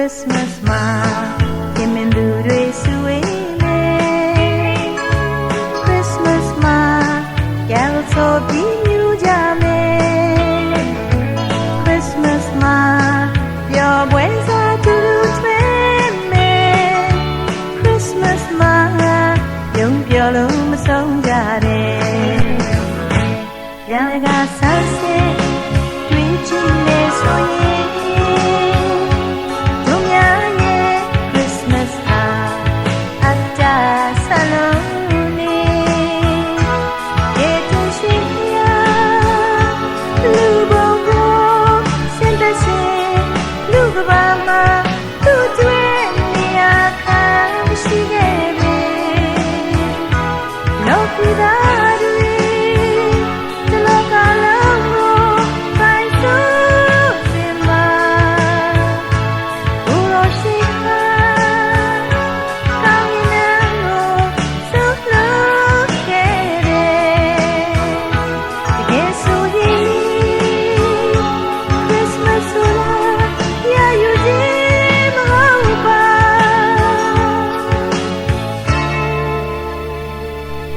Christmas မှာပြင်မင်သူတွေစုဝေးမယ် Christmas မှာ carol ဆိုပြီးမြူကြမယ် Christmas မှာပျော်ပွဲစားတူတူထွေးမယ် Christmas မှာယုံပျော်လို့မဆုံးကြတဲ့ရန်ကဆန်းစစ်တွေ့ကြည့်နေဆိုရင်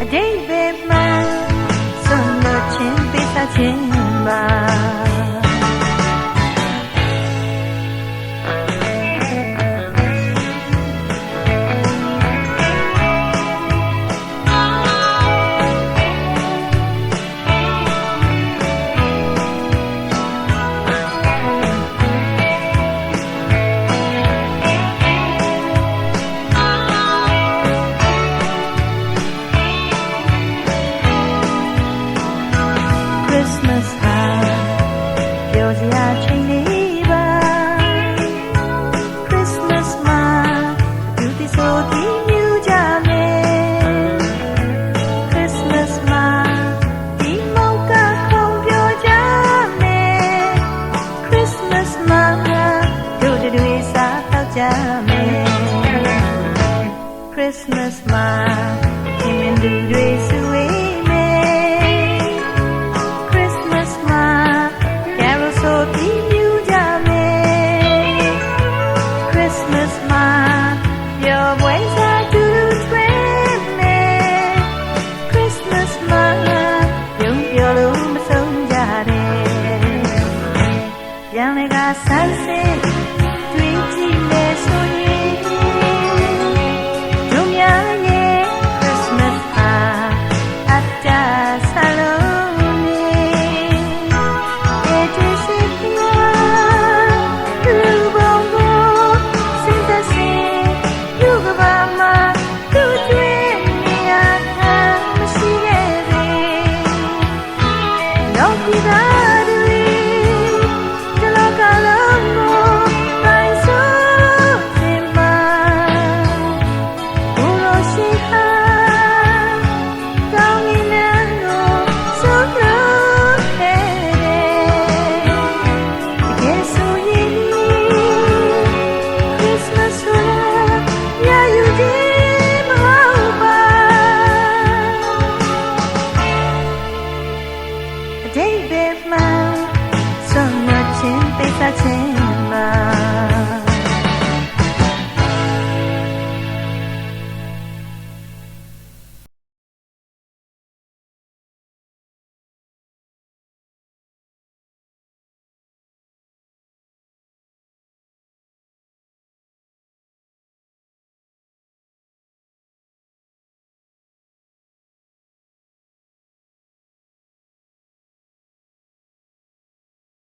အတိတ်ပဲမှဆုံးလို့ချင်းပေးစားခြင်းပါ Christmas ဟာပျော်စရာချိန်လေးပါ Christmas မှာသူတည်ဆိုပြီးမြူကြမယ် Christmas မှာဒီမောက်ကခုံပြောကြမယ် Christmas မှာတို့တွေစားတော့ကြမယ် Christmas မှာခင်မင်သူတွေစုဝေးChristmas မှာပျော်ပွဲစားတူတူထွေးမယ် Christmas မှာယုံပျော်လို့မဆုံးကြတဲ့ရန်ကဆန်းစစ်